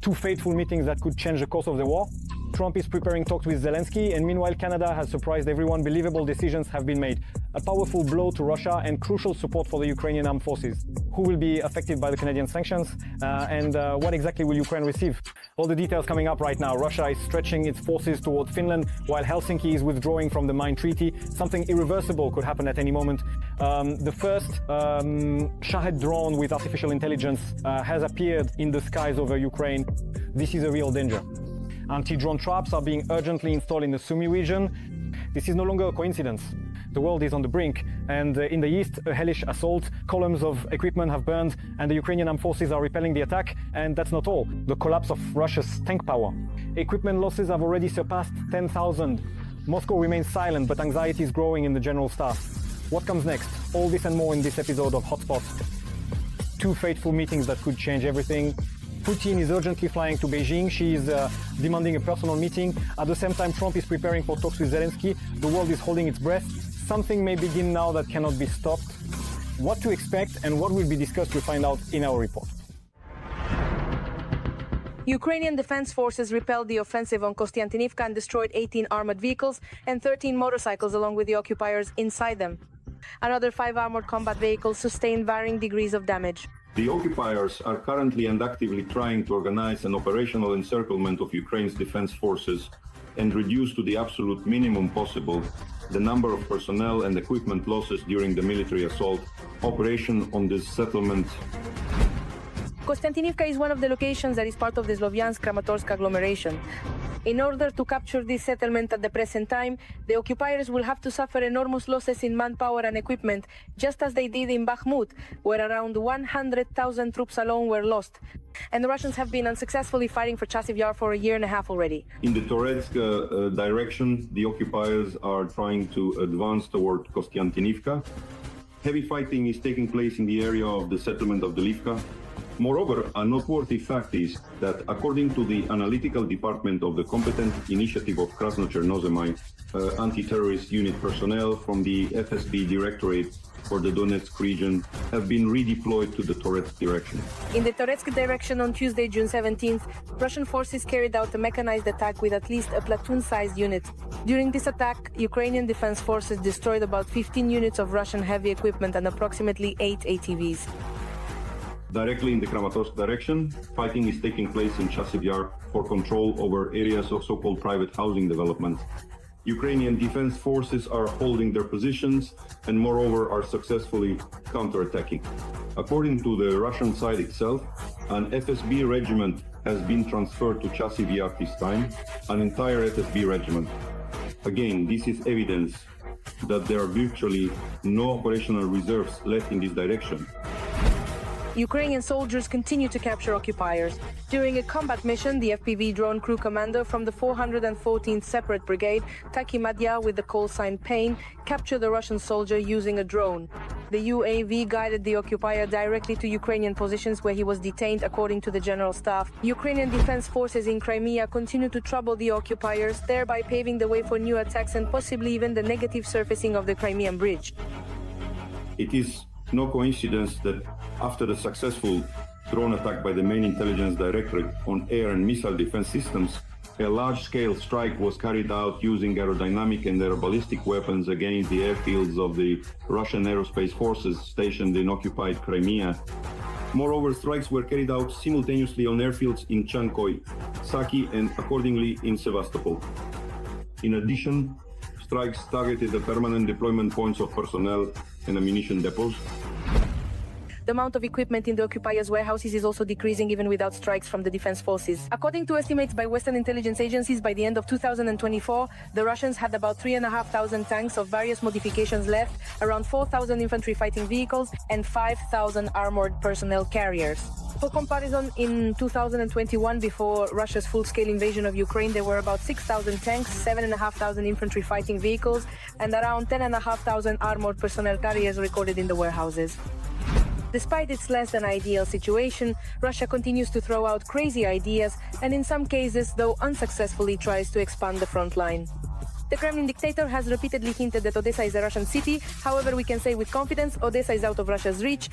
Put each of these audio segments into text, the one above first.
Two fateful meetings that could change the course of the war. Trump is preparing talks with Zelenskyy, and meanwhile Canada has surprised everyone. Believable decisions have been made. A powerful blow to Russia and crucial support for the Ukrainian armed forces. Who will be affected by the Canadian sanctions, and what exactly will Ukraine receive? All the details coming up right now. Russia is stretching its forces toward Finland, while Helsinki is withdrawing from the mine treaty. Something irreversible could happen at any moment. The first Shahed drone with artificial intelligence has appeared in the skies over Ukraine. This is a real danger. Anti-drone traps are being urgently installed in the Sumy region. This is no longer a coincidence. The world is on the brink, and in the east, a hellish assault. Columns of equipment have burned, and the Ukrainian armed forces are repelling the attack. And that's not all. The collapse of Russia's tank power. Equipment losses have already surpassed 10,000. Moscow remains silent, but anxiety is growing in the general staff. What comes next? All this and more in this episode of Hotspot. Two fateful meetings that could change everything. Putin is urgently flying to Beijing. She is demanding a personal meeting. At the same time, Trump is preparing for talks with Zelenskyy. The world is holding its breath. Something may begin now that cannot be stopped. What to expect and what will be discussed, we'll find out in our report. Ukrainian defense forces repelled the offensive on Kostiantynivka and destroyed 18 armored vehicles and 13 motorcycles along with the occupiers inside them. Another 5 armored combat vehicles sustained varying degrees of damage. The occupiers are currently and actively trying to organize an operational encirclement of Ukraine's defense forces and reduce to the absolute minimum possible the number of personnel and equipment losses during the military assault operation on this settlement. Kostiantynivka is one of the locations that is part of the Slovyansk-Kramatorsk agglomeration. In order to capture this settlement at the present time, the occupiers will have to suffer enormous losses in manpower and equipment, just as they did in Bakhmut, where around 100,000 troops alone were lost. And the Russians have been unsuccessfully fighting for Chasiv Yar for a year and a half already. In the Toretsk direction, the occupiers are trying to advance toward Kostiantynivka. Heavy fighting is taking place in the area of the settlement of Delivka. Moreover, a noteworthy fact is that according to the analytical department of the competent initiative of Krasnochernozemai, anti-terrorist unit personnel from the FSB Directorate for the Donetsk region have been redeployed to the Toretsk direction. In the Toretsk direction on Tuesday, June 17th, Russian forces carried out a mechanized attack with at least a platoon-sized unit. During this attack, Ukrainian defense forces destroyed about 15 units of Russian heavy equipment and approximately 8 ATVs. Directly in the Kramatorsk direction, fighting is taking place in Chasiv Yar for control over areas of so-called private housing development. Ukrainian defense forces are holding their positions and moreover are successfully counterattacking. According to the Russian side itself, an FSB regiment has been transferred to Chasiv Yar this time, an entire FSB regiment. Again, this is evidence that there are virtually no operational reserves left in this direction. Ukrainian soldiers continue to capture occupiers. During a combat mission, the FPV drone crew commander from the 414th Separate Brigade, Taki Madya with the call sign Pain, captured a Russian soldier using a drone. The UAV guided the occupier directly to Ukrainian positions where he was detained, according to the General Staff. Ukrainian defense forces in Crimea continue to trouble the occupiers, thereby paving the way for new attacks and possibly even the negative surfacing of the Crimean Bridge. It is no coincidence that after the successful drone attack by the main intelligence directorate on air and missile defense systems, a large-scale strike was carried out using aerodynamic and aeroballistic weapons against the airfields of the Russian aerospace forces stationed in occupied Crimea. Moreover, strikes were carried out simultaneously on airfields in Chankoy, Saki, and accordingly in Sevastopol. In addition, strikes targeted the permanent deployment points of personnel and ammunition depots. The amount of equipment in the occupiers' warehouses is also decreasing even without strikes from the defense forces. According to estimates by Western intelligence agencies, by the end of 2024, the Russians had about 3,500 tanks of various modifications left, around 4,000 infantry fighting vehicles, and 5,000 armored personnel carriers. For comparison, in 2021, before Russia's full-scale invasion of Ukraine, there were about 6,000 tanks, 7,500 infantry fighting vehicles, and around 10,500 armored personnel carriers recorded in the warehouses. Despite its less than ideal situation, Russia continues to throw out crazy ideas and in some cases, though unsuccessfully, tries to expand the front line. The Kremlin dictator has repeatedly hinted that Odessa is a Russian city. However, we can say with confidence, Odessa is out of Russia's reach.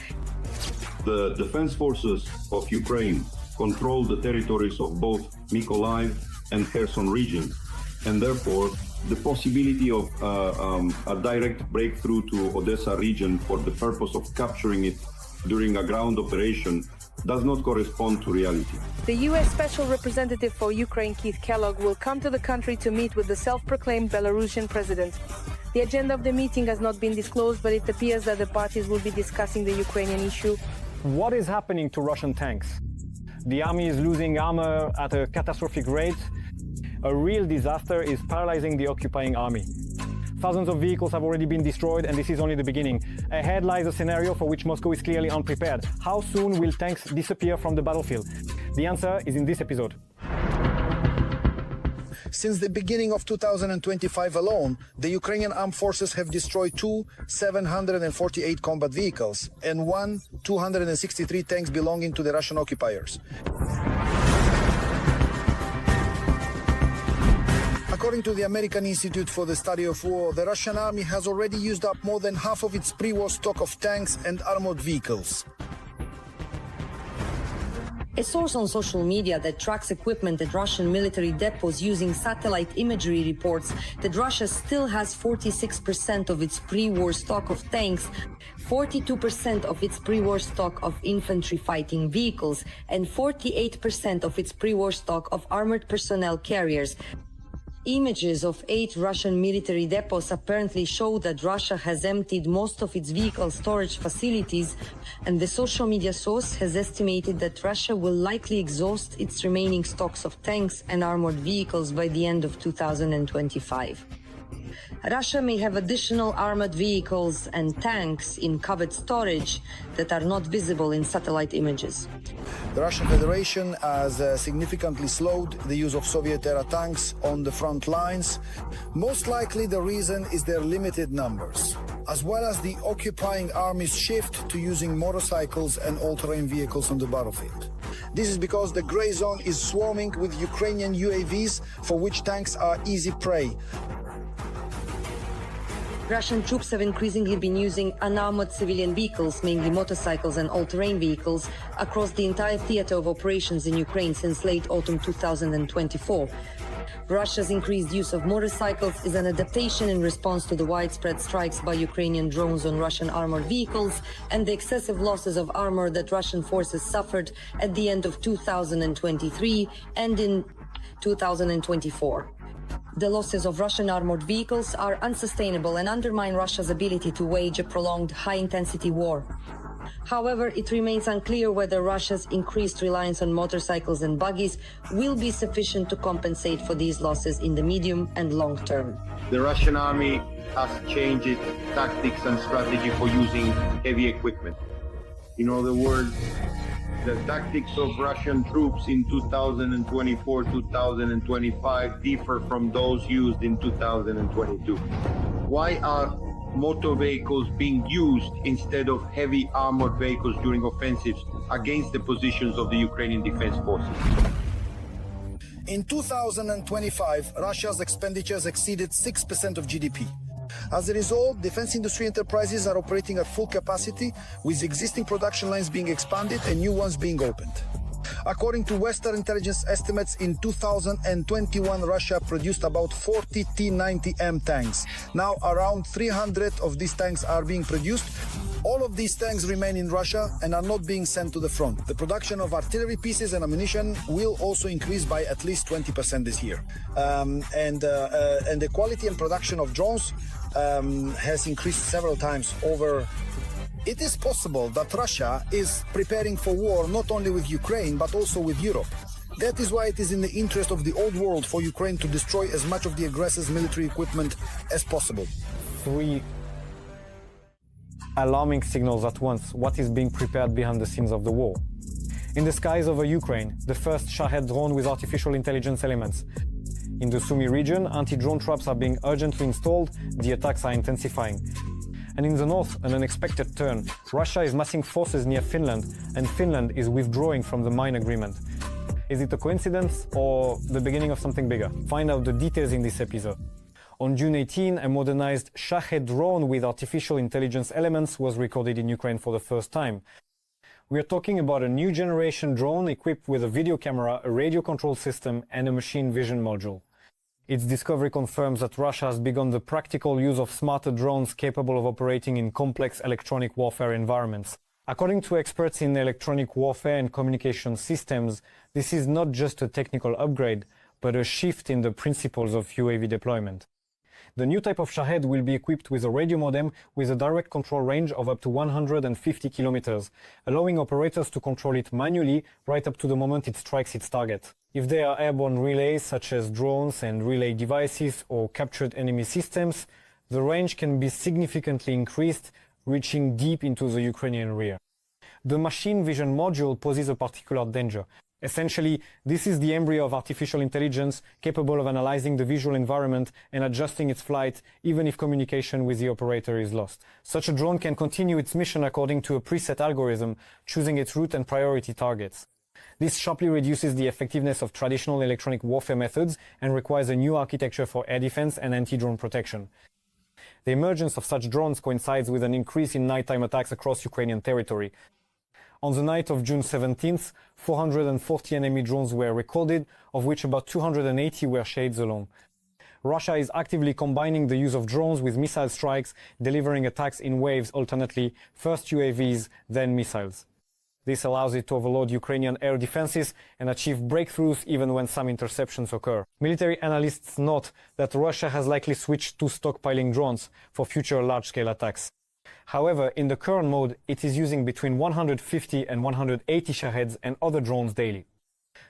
The defense forces of Ukraine control the territories of both Mykolaiv and Kherson regions, and therefore the possibility of a direct breakthrough to Odessa region for the purpose of capturing it during a ground operation does not correspond to reality. The U.S. Special Representative for Ukraine, Keith Kellogg, will come to the country to meet with the self-proclaimed Belarusian president. The agenda of the meeting has not been disclosed, but it appears that the parties will be discussing the Ukrainian issue. What is happening to Russian tanks? The army is losing armor at a catastrophic rate. A real disaster is paralyzing the occupying army. Thousands of vehicles have already been destroyed, and this is only the beginning. Ahead lies a scenario for which Moscow is clearly unprepared. How soon will tanks disappear from the battlefield? The answer is in this episode. Since the beginning of 2025 alone, the Ukrainian armed forces have destroyed 748 combat vehicles and 263 tanks belonging to the Russian occupiers. According to the American Institute for the Study of War, the Russian army has already used up more than half of its pre-war stock of tanks and armored vehicles. A source on social media that tracks equipment at Russian military depots using satellite imagery reports that Russia still has 46% of its pre-war stock of tanks, 42% of its pre-war stock of infantry fighting vehicles, and 48% of its pre-war stock of armored personnel carriers. Images of 8 Russian military depots apparently show that Russia has emptied most of its vehicle storage facilities, and the social media source has estimated that Russia will likely exhaust its remaining stocks of tanks and armored vehicles by the end of 2025. Russia may have additional armored vehicles and tanks in covered storage that are not visible in satellite images. The Russian Federation has significantly slowed the use of Soviet-era tanks on the front lines. Most likely the reason is their limited numbers, as well as the occupying army's shift to using motorcycles and all-terrain vehicles on the battlefield. This is because the gray zone is swarming with Ukrainian UAVs, for which tanks are easy prey. Russian troops have increasingly been using unarmored civilian vehicles, mainly motorcycles and all-terrain vehicles, across the entire theater of operations in Ukraine since late autumn 2024. Russia's increased use of motorcycles is an adaptation in response to the widespread strikes by Ukrainian drones on Russian armored vehicles and the excessive losses of armor that Russian forces suffered at the end of 2023 and in 2024. The losses of Russian armored vehicles are unsustainable and undermine Russia's ability to wage a prolonged high-intensity war. However, it remains unclear whether Russia's increased reliance on motorcycles and buggies will be sufficient to compensate for these losses in the medium and long term. The Russian army has changed its tactics and strategy for using heavy equipment. In other words, the tactics of Russian troops in 2024-2025 differ from those used in 2022. Why are motor vehicles being used instead of heavy armored vehicles during offensives against the positions of the Ukrainian defense forces? In 2025, Russia's expenditures exceeded 6% of GDP. As a result, defense industry enterprises are operating at full capacity, with existing production lines being expanded and new ones being opened. According to Western intelligence estimates, in 2021, Russia produced about 40 T-90M tanks. Now, around 300 of these tanks are being produced. All of these tanks remain in Russia and are not being sent to the front. The production of artillery pieces and ammunition will also increase by at least 20% this year. And the quality and production of drones has increased several times over. It is possible that Russia is preparing for war not only with Ukraine, but also with Europe. That is why it is in the interest of the old world for Ukraine to destroy as much of the aggressor's military equipment as possible. 3 alarming signals at once. What is being prepared behind the scenes of the war? In the skies over Ukraine, the first Shahed drone with artificial intelligence elements. In the Sumy region, anti-drone traps are being urgently installed. The attacks are intensifying. And in the north, an unexpected turn. Russia is massing forces near Finland, and Finland is withdrawing from the mine agreement. Is it a coincidence or the beginning of something bigger? Find out the details in this episode. On June 18, a modernized Shahed drone with artificial intelligence elements was recorded in Ukraine for the first time. We are talking about a new generation drone equipped with a video camera, a radio control system, and a machine vision module. Its discovery confirms that Russia has begun the practical use of smarter drones capable of operating in complex electronic warfare environments. According to experts in electronic warfare and communication systems, this is not just a technical upgrade, but a shift in the principles of UAV deployment. The new type of Shahed will be equipped with a radio modem with a direct control range of up to 150 kilometers, allowing operators to control it manually right up to the moment it strikes its target. If there are airborne relays such as drones and relay devices or captured enemy systems, the range can be significantly increased, reaching deep into the Ukrainian rear. The machine vision module poses a particular danger. Essentially, this is the embryo of artificial intelligence capable of analyzing the visual environment and adjusting its flight even if communication with the operator is lost. Such a drone can continue its mission according to a preset algorithm, choosing its route and priority targets. This sharply reduces the effectiveness of traditional electronic warfare methods and requires a new architecture for air defense and anti-drone protection. The emergence of such drones coincides with an increase in nighttime attacks across Ukrainian territory. On the night of June 17th, 440 enemy drones were recorded, of which about 280 were Shaheds alone. Russia is actively combining the use of drones with missile strikes, delivering attacks in waves alternately, first UAVs, then missiles. This allows it to overload Ukrainian air defenses and achieve breakthroughs even when some interceptions occur. Military analysts note that Russia has likely switched to stockpiling drones for future large-scale attacks. However, in the current mode, it is using between 150 and 180 Shaheds and other drones daily.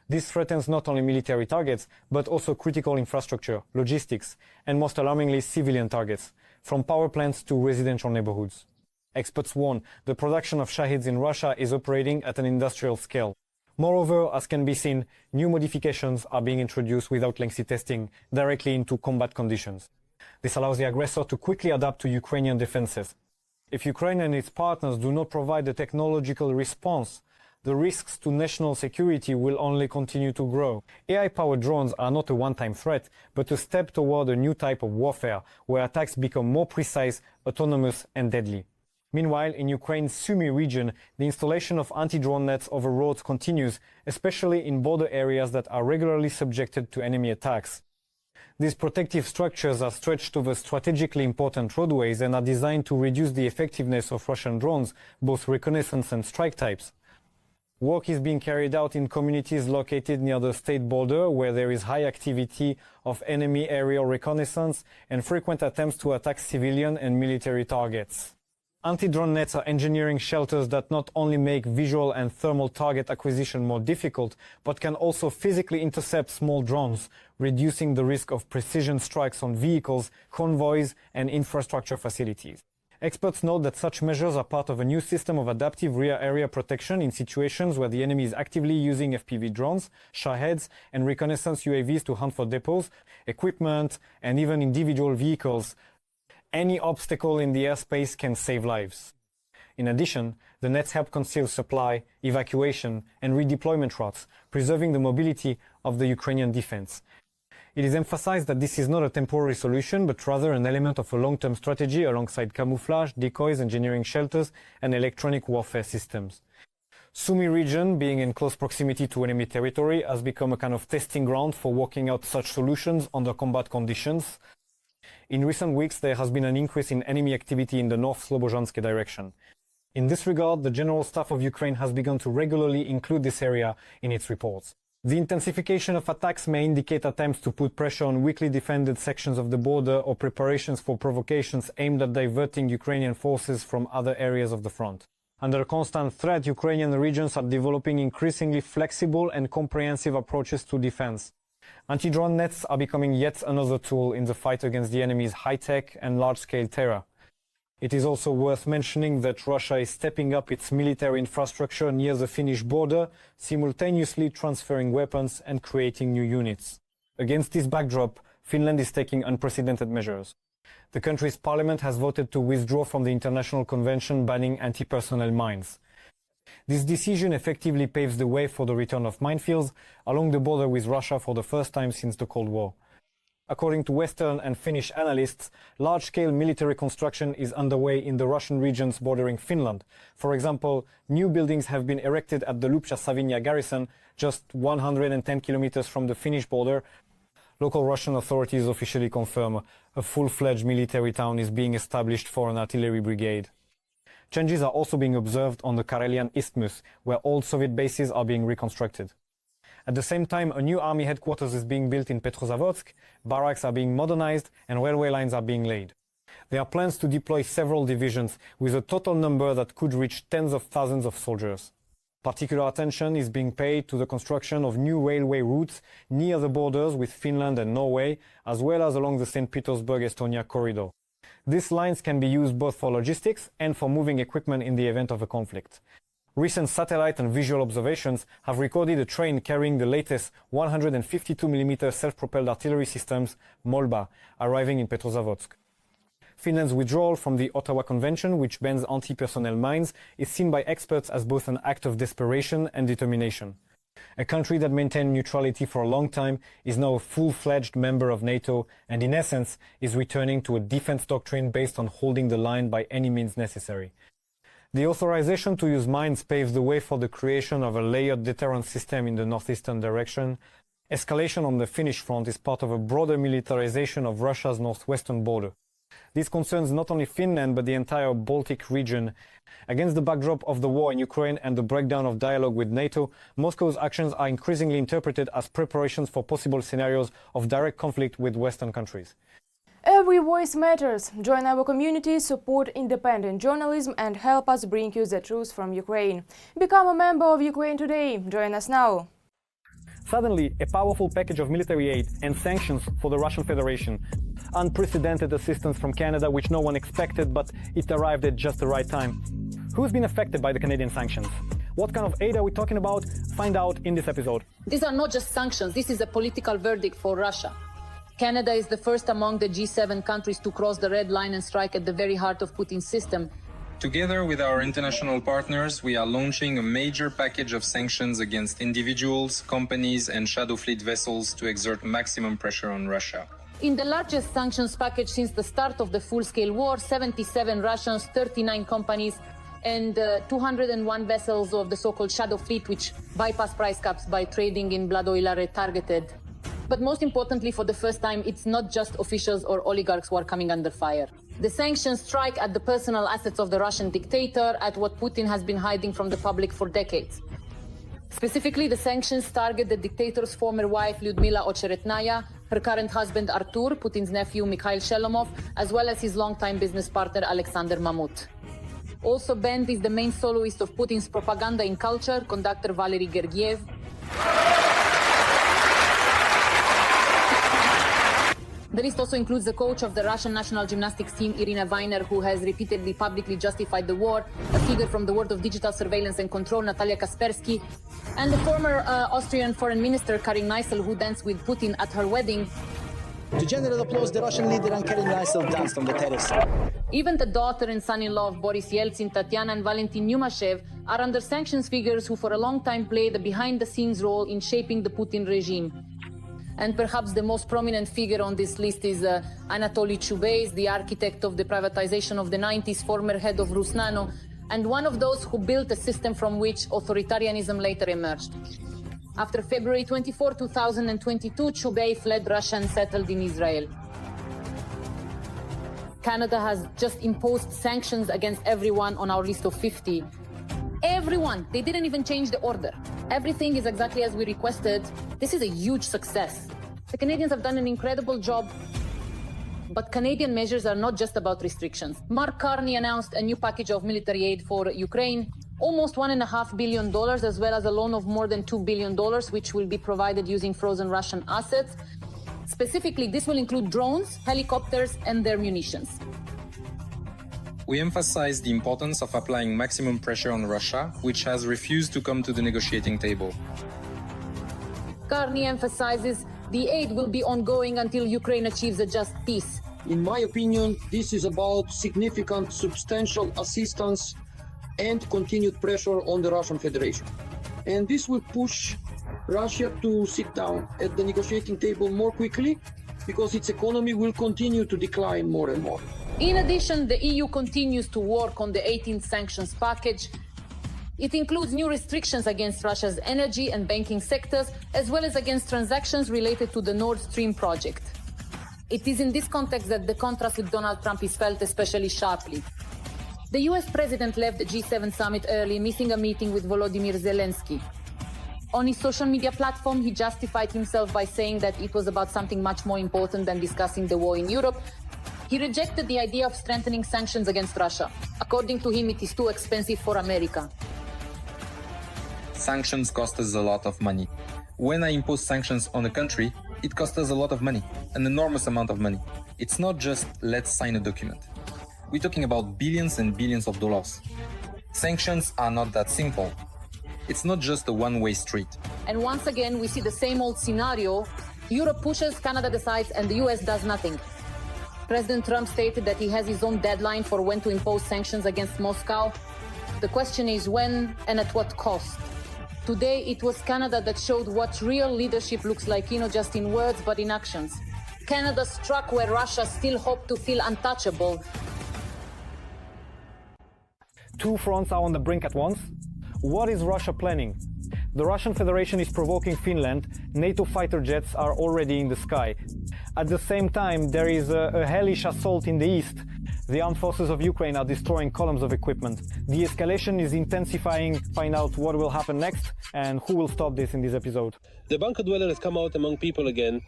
This threatens not only military targets, but also critical infrastructure, logistics, and most alarmingly civilian targets, from power plants to residential neighborhoods. Experts warn the production of Shaheds in Russia is operating at an industrial scale. Moreover, as can be seen, new modifications are being introduced without lengthy testing directly into combat conditions. This allows the aggressor to quickly adapt to Ukrainian defenses. If Ukraine and its partners do not provide a technological response, the risks to national security will only continue to grow. AI-powered drones are not a one-time threat, but a step toward a new type of warfare, where attacks become more precise, autonomous, and deadly. Meanwhile, in Ukraine's Sumy region, the installation of anti-drone nets over roads continues, especially in border areas that are regularly subjected to enemy attacks. These protective structures are stretched over strategically important roadways and are designed to reduce the effectiveness of Russian drones, both reconnaissance and strike types. Work is being carried out in communities located near the state border, where there is high activity of enemy aerial reconnaissance and frequent attempts to attack civilian and military targets. Anti-drone nets are engineering shelters that not only make visual and thermal target acquisition more difficult, but can also physically intercept small drones, reducing the risk of precision strikes on vehicles, convoys, and infrastructure facilities. Experts note that such measures are part of a new system of adaptive rear area protection in situations where the enemy is actively using FPV drones, Shaheds, and reconnaissance UAVs to hunt for depots, equipment, and even individual vehicles. Any obstacle in the airspace can save lives. In addition, the nets help conceal supply, evacuation, and redeployment routes, preserving the mobility of the Ukrainian defense. It is emphasized that this is not a temporary solution, but rather an element of a long-term strategy alongside camouflage, decoys, engineering shelters, and electronic warfare systems. Sumy region, being in close proximity to enemy territory, has become a kind of testing ground for working out such solutions under combat conditions. In recent weeks, there has been an increase in enemy activity in the North Slobozhansky direction. In this regard, the General Staff of Ukraine has begun to regularly include this area in its reports. The intensification of attacks may indicate attempts to put pressure on weakly defended sections of the border or preparations for provocations aimed at diverting Ukrainian forces from other areas of the front. Under constant threat, Ukrainian regions are developing increasingly flexible and comprehensive approaches to defense. Anti-drone nets are becoming yet another tool in the fight against the enemy's high-tech and large-scale terror. It is also worth mentioning that Russia is stepping up its military infrastructure near the Finnish border, simultaneously transferring weapons and creating new units. Against this backdrop, Finland is taking unprecedented measures. The country's parliament has voted to withdraw from the international convention banning anti-personnel mines. This decision effectively paves the way for the return of minefields along the border with Russia for the first time since the Cold War. According to Western and Finnish analysts, large-scale military construction is underway in the Russian regions bordering Finland. For example, new buildings have been erected at the Lupcha-Savinia garrison, just 110 kilometers from the Finnish border. Local Russian authorities officially confirm a full-fledged military town is being established for an artillery brigade. Changes are also being observed on the Karelian Isthmus, where old Soviet bases are being reconstructed. At the same time, a new army headquarters is being built in Petrozavodsk, barracks are being modernized, and railway lines are being laid. There are plans to deploy several divisions, with a total number that could reach tens of thousands of soldiers. Particular attention is being paid to the construction of new railway routes near the borders with Finland and Norway, as well as along the St. Petersburg-Estonia corridor. These lines can be used both for logistics and for moving equipment in the event of a conflict. Recent satellite and visual observations have recorded a train carrying the latest 152mm self-propelled artillery systems, Molba, arriving in Petrozavodsk. Finland's withdrawal from the Ottawa Convention, which bans anti-personnel mines, is seen by experts as both an act of desperation and determination. A country that maintained neutrality for a long time is now a full-fledged member of NATO and, in essence, is returning to a defense doctrine based on holding the line by any means necessary. The authorization to use mines paves the way for the creation of a layered deterrence system in the northeastern direction. Escalation on the Finnish front is part of a broader militarization of Russia's northwestern border. This concerns not only Finland but the entire Baltic region. Against the backdrop of the war in Ukraine and the breakdown of dialogue with NATO, Moscow's actions are increasingly interpreted as preparations for possible scenarios of direct conflict with Western countries. Every voice matters. Join our community, support independent journalism and help us bring you the truth from Ukraine. Become a member of Ukraine today. Join us now. Suddenly, a powerful package of military aid and sanctions for the Russian Federation. Unprecedented assistance from Canada, which no one expected, but it arrived at just the right time. Who's been affected by the Canadian sanctions? What kind of aid are we talking about? Find out in this episode. These are not just sanctions. This is a political verdict for Russia. Canada is the first among the G7 countries to cross the red line and strike at the very heart of Putin's system. Together with our international partners, we are launching a major package of sanctions against individuals, companies and shadow fleet vessels to exert maximum pressure on Russia. In the largest sanctions package since the start of the full-scale war, 77 Russians, 39 companies and 201 vessels of the so-called shadow fleet, which bypass price caps by trading in blood oil, are targeted. But most importantly, for the first time, it's not just officials or oligarchs who are coming under fire. The sanctions strike at the personal assets of the Russian dictator, at what Putin has been hiding from the public for decades. Specifically, the sanctions target the dictator's former wife, Lyudmila Ocheretnaya, her current husband, Artur, Putin's nephew, Mikhail Shelomov, as well as his longtime business partner, Alexander Mamut. Also banned is the main soloist of Putin's propaganda in culture, conductor Valery Gergiev. The list also includes the coach of the Russian national gymnastics team, Irina Viner, who has repeatedly publicly justified the war, a figure from the world of digital surveillance and control, Natalia Kaspersky, and the former Austrian foreign minister, Karin Kneißl, who danced with Putin at her wedding. To general applause, the Russian leader and Karin Kneißl danced on the terrace. Even the daughter and son-in-law of Boris Yeltsin, Tatiana and Valentin Numashev, are under sanctions figures who for a long time played a behind-the-scenes role in shaping the Putin regime. And perhaps the most prominent figure on this list is Anatoly Chubais, the architect of the privatization of the 90s, former head of Rusnano, and one of those who built a system from which authoritarianism later emerged. After February 24, 2022, Chubais fled Russia and settled in Israel. Canada has just imposed sanctions against everyone on our list of 50. Everyone! They didn't even change the order. Everything is exactly as we requested. This is a huge success. The Canadians have done an incredible job. But Canadian measures are not just about restrictions. Mark Carney announced a new package of military aid for Ukraine, almost $1.5 billion, as well as a loan of more than $2 billion, which will be provided using frozen Russian assets. Specifically, this will include drones, helicopters, and their munitions. We emphasize the importance of applying maximum pressure on Russia, which has refused to come to the negotiating table. Carney emphasizes the aid will be ongoing until Ukraine achieves a just peace. In my opinion, this is about significant, substantial assistance and continued pressure on the Russian Federation. And this will push Russia to sit down at the negotiating table more quickly because its economy will continue to decline more and more. In addition, the EU continues to work on the 18th sanctions package. It includes new restrictions against Russia's energy and banking sectors, as well as against transactions related to the Nord Stream project. It is in this context that the contrast with Donald Trump is felt especially sharply. The US president left the G7 summit early, missing a meeting with Volodymyr Zelenskyy. On his social media platform, he justified himself by saying that it was about something much more important than discussing the war in Europe. He rejected the idea of strengthening sanctions against Russia. According to him, it is too expensive for America. Sanctions cost us a lot of money. When I impose sanctions on a country, it costs us a lot of money, an enormous amount of money. It's not just let's sign a document. We're talking about billions and billions of dollars. Sanctions are not that simple. It's not just a one-way street. And once again, we see the same old scenario. Europe pushes, Canada decides, and the US does nothing. President Trump stated that he has his own deadline for when to impose sanctions against Moscow. The question is when and at what cost? Today, it was Canada that showed what real leadership looks like, not just in words, but in actions. Canada struck where Russia still hoped to feel untouchable. Two fronts are on the brink at once. What is Russia planning? The Russian Federation is provoking Finland. NATO fighter jets are already in the sky. At the same time, there is a hellish assault in the east. The armed forces of Ukraine are destroying columns of equipment. The escalation is intensifying. Find out what will happen next and who will stop this in this episode. The bunker dweller has come out among people again.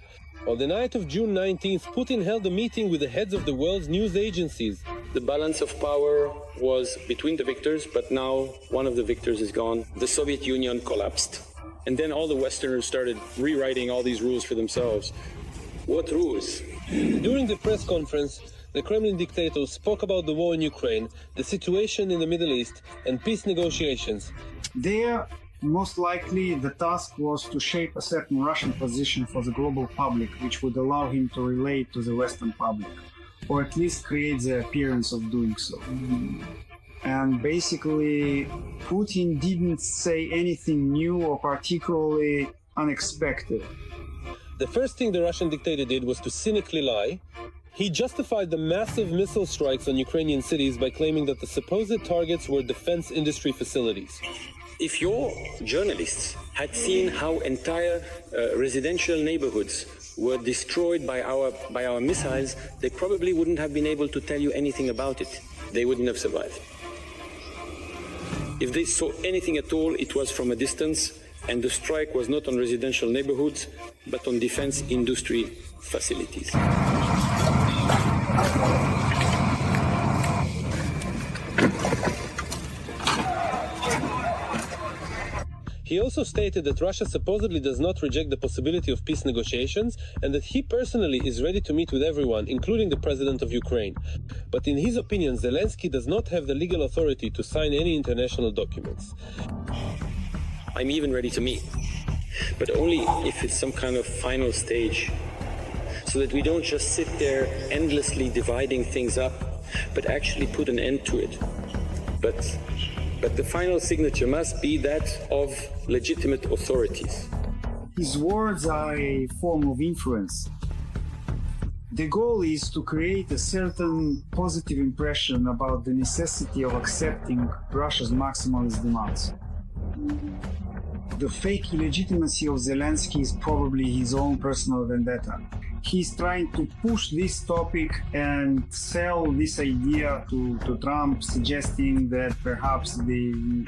On the night of June 19th, Putin held a meeting with the heads of the world's news agencies. The balance of power was between the victors, but now one of the victors is gone. The Soviet Union collapsed. And then all the Westerners started rewriting all these rules for themselves. What rules? During the press conference, the Kremlin dictator spoke about the war in Ukraine, the situation in the Middle East, and peace negotiations. There, most likely, the task was to shape a certain Russian position for the global public, which would allow him to relate to the Western public, or at least create the appearance of doing so. And basically, Putin didn't say anything new or particularly unexpected. The first thing the Russian dictator did was to cynically lie. He justified the massive missile strikes on Ukrainian cities by claiming that the supposed targets were defense industry facilities. If your journalists had seen how entire residential neighborhoods were destroyed by our missiles, they probably wouldn't have been able to tell you anything about it. They wouldn't have survived. If they saw anything at all, it was from a distance, and the strike was not on residential neighborhoods, but on defense industry facilities. He also stated that Russia supposedly does not reject the possibility of peace negotiations and that he personally is ready to meet with everyone, including the president of Ukraine. But in his opinion, Zelenskyy does not have the legal authority to sign any international documents. I'm even ready to meet, but only if it's some kind of final stage, so that we don't just sit there endlessly dividing things up, but actually put an end to it. But the final signature must be that of legitimate authorities. His words are a form of influence. The goal is to create a certain positive impression about the necessity of accepting Russia's maximalist demands. The fake illegitimacy of Zelenskyy is probably his own personal vendetta. He's trying to push this topic and sell this idea to Trump, suggesting that perhaps the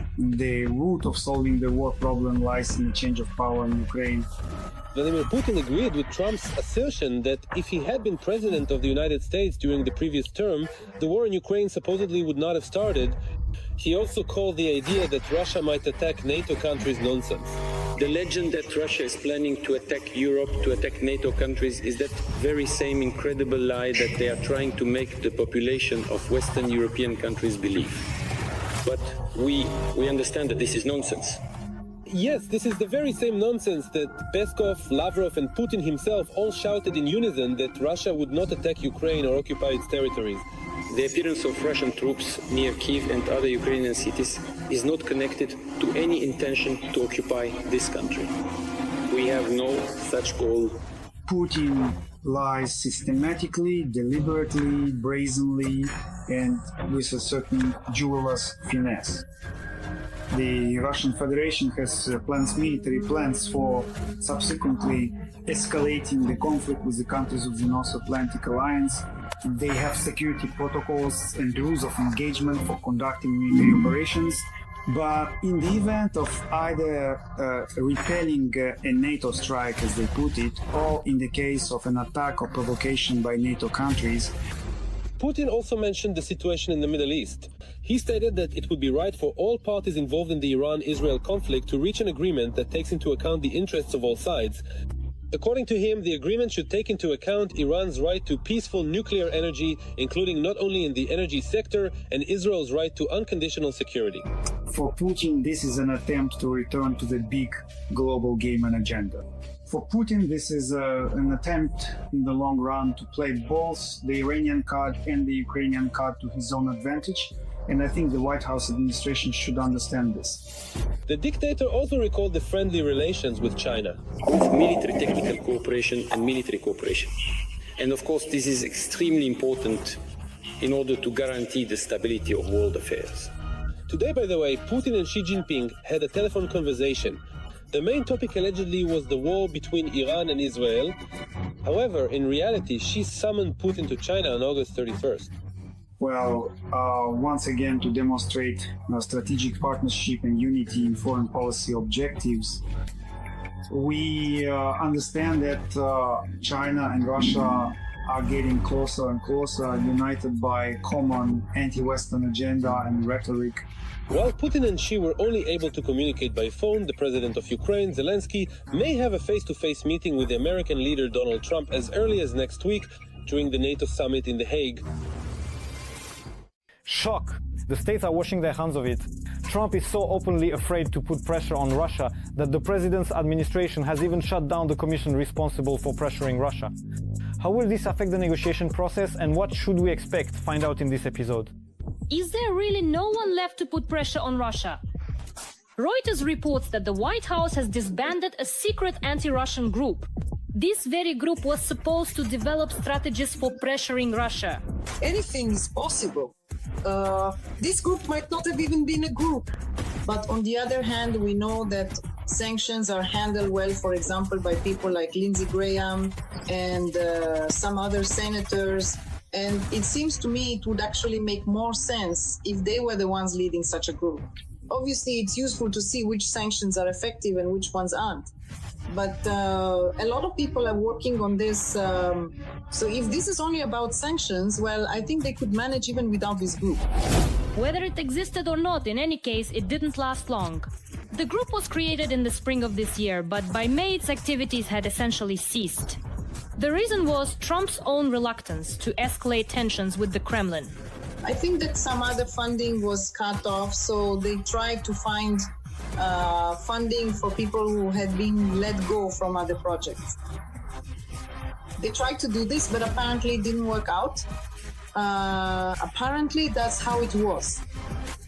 root of solving the war problem lies in the change of power in Ukraine. Vladimir Putin agreed with Trump's assertion that if he had been president of the United States during the previous term, the war in Ukraine supposedly would not have started. He also called the idea that Russia might attack NATO countries nonsense. The legend that Russia is planning to attack Europe, to attack NATO countries, is that very same incredible lie that they are trying to make the population of Western European countries believe. But we understand that this is nonsense. Yes, this is the very same nonsense that Peskov, Lavrov and Putin himself all shouted in unison that Russia would not attack Ukraine or occupy its territories. The appearance of Russian troops near Kyiv and other Ukrainian cities is not connected to any intention to occupy this country. We have no such goal Putin lies systematically, deliberately, brazenly, and with a certain jeweler's finesse. The Russian Federation has military plans for subsequently escalating the conflict with the countries of the North Atlantic Alliance. They have security protocols and rules of engagement for conducting military operations. But in the event of either repelling a NATO strike, as they put it, or in the case of an attack or provocation by NATO countries, Putin also mentioned the situation in the Middle East. He stated that it would be right for all parties involved in the Iran-Israel conflict to reach an agreement that takes into account the interests of all sides. According to him, the agreement should take into account Iran's right to peaceful nuclear energy, including not only in the energy sector, and Israel's right to unconditional security. For Putin, this is an attempt to return to the big global game and agenda. For Putin, this is an attempt in the long run to play both the Iranian card and the Ukrainian card to his own advantage. And I think the White House administration should understand this. The dictator also recalled the friendly relations with China, with military technical cooperation and military cooperation. And of course, this is extremely important in order to guarantee the stability of world affairs. Today, by the way, Putin and Xi Jinping had a telephone conversation. The main topic allegedly was the war between Iran and Israel. However, in reality, Xi summoned Putin to China on August 31st. Well, once again, to demonstrate strategic partnership and unity in foreign policy objectives, we understand that China and Russia are getting closer and closer, united by common anti-Western agenda and rhetoric. While Putin and Xi were only able to communicate by phone, the president of Ukraine, Zelenskyy, may have a face-to-face meeting with the American leader Donald Trump as early as next week during the NATO summit in The Hague. Shock! The states are washing their hands of it. Trump is so openly afraid to put pressure on Russia that the president's administration has even shut down the commission responsible for pressuring Russia. How will this affect the negotiation process, and what should we expect? Find out in this episode. Is there really no one left to put pressure on Russia? Reuters reports that the White House has disbanded a secret anti-Russian group. This very group was supposed to develop strategies for pressuring Russia. Anything is possible. This group might not have even been a group. But on the other hand, we know that sanctions are handled well, for example, by people like Lindsey Graham and some other senators. And it seems to me it would actually make more sense if they were the ones leading such a group. Obviously, it's useful to see which sanctions are effective and which ones aren't. But a lot of people are working on this. So if this is only about sanctions, well, I think they could manage even without this group. Whether it existed or not, in any case, it didn't last long. The group was created in the spring of this year, but by May its activities had essentially ceased. The reason was Trump's own reluctance to escalate tensions with the Kremlin. I think that some other funding was cut off, so they tried to find funding for people who had been let go from other projects. They tried to do this, but apparently it didn't work out. Apparently that's how it was.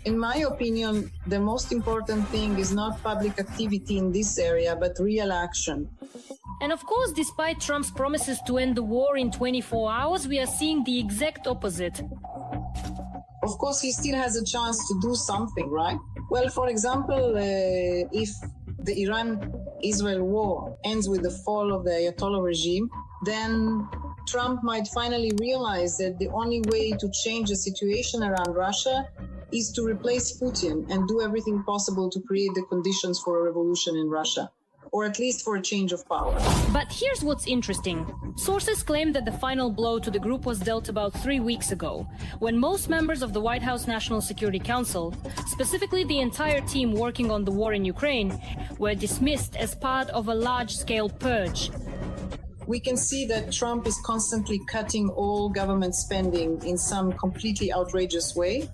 In my opinion, the most important thing is not public activity in this area, but real action. And of course, despite Trump's promises to end the war in 24 hours, we are seeing the exact opposite. Of course, he still has a chance to do something, right? Well, for example, if the Iran-Israel war ends with the fall of the Ayatollah regime, then Trump might finally realize that the only way to change the situation around Russia is to replace Putin and do everything possible to create the conditions for a revolution in Russia, or at least for a change of power. But here's what's interesting. Sources claim that the final blow to the group was dealt about 3 weeks ago, when most members of the White House National Security Council, specifically the entire team working on the war in Ukraine, were dismissed as part of a large-scale purge. We can see that Trump is constantly cutting all government spending in some completely outrageous way.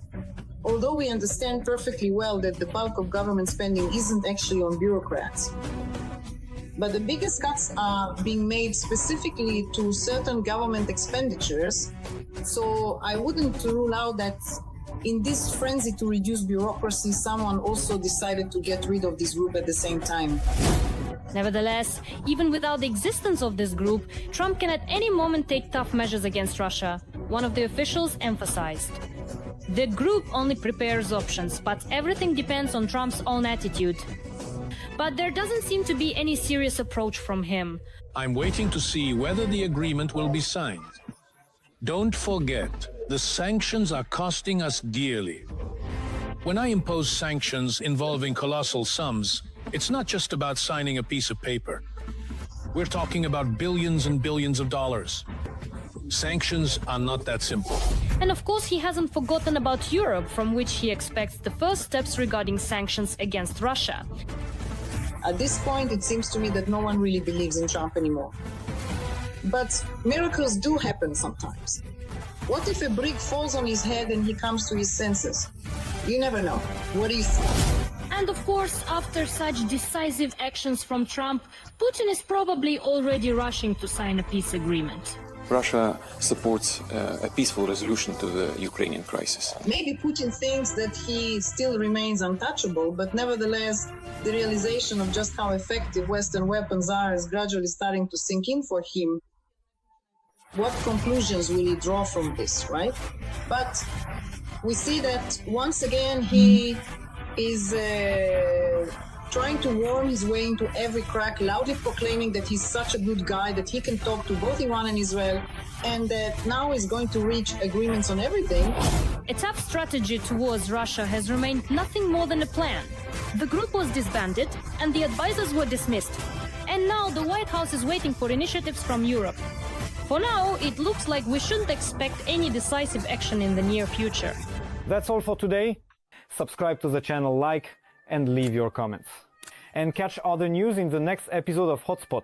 Although we understand perfectly well that the bulk of government spending isn't actually on bureaucrats. But the biggest cuts are being made specifically to certain government expenditures. So I wouldn't rule out that in this frenzy to reduce bureaucracy, someone also decided to get rid of this group at the same time. Nevertheless, even without the existence of this group, Trump can at any moment take tough measures against Russia, one of the officials emphasized. The group only prepares options, but everything depends on Trump's own attitude. But there doesn't seem to be any serious approach from him. I'm waiting to see whether the agreement will be signed. Don't forget, the sanctions are costing us dearly. When I impose sanctions involving colossal sums, it's not just about signing a piece of paper. We're talking about billions and billions of dollars. Sanctions are not that simple. And of course, he hasn't forgotten about Europe, from which he expects the first steps regarding sanctions against Russia. At this point, it seems to me that no one really believes in Trump anymore. But miracles do happen sometimes. What if a brick falls on his head and he comes to his senses? You never know. What if? And of course, after such decisive actions from Trump, Putin is probably already rushing to sign a peace agreement. Russia supports a peaceful resolution to the Ukrainian crisis. Maybe Putin thinks that he still remains untouchable, but nevertheless, the realization of just how effective Western weapons are is gradually starting to sink in for him. What conclusions will he draw from this, right? But we see that once again he is trying to worm his way into every crack, loudly proclaiming that he's such a good guy, that he can talk to both Iran and Israel, and that now he's going to reach agreements on everything. A tough strategy towards Russia has remained nothing more than a plan. The group was disbanded and the advisors were dismissed. And now the White House is waiting for initiatives from Europe. For now, it looks like we shouldn't expect any decisive action in the near future. That's all for today. Subscribe to the channel, like, and leave your comments. And catch other news in the next episode of Hotspot.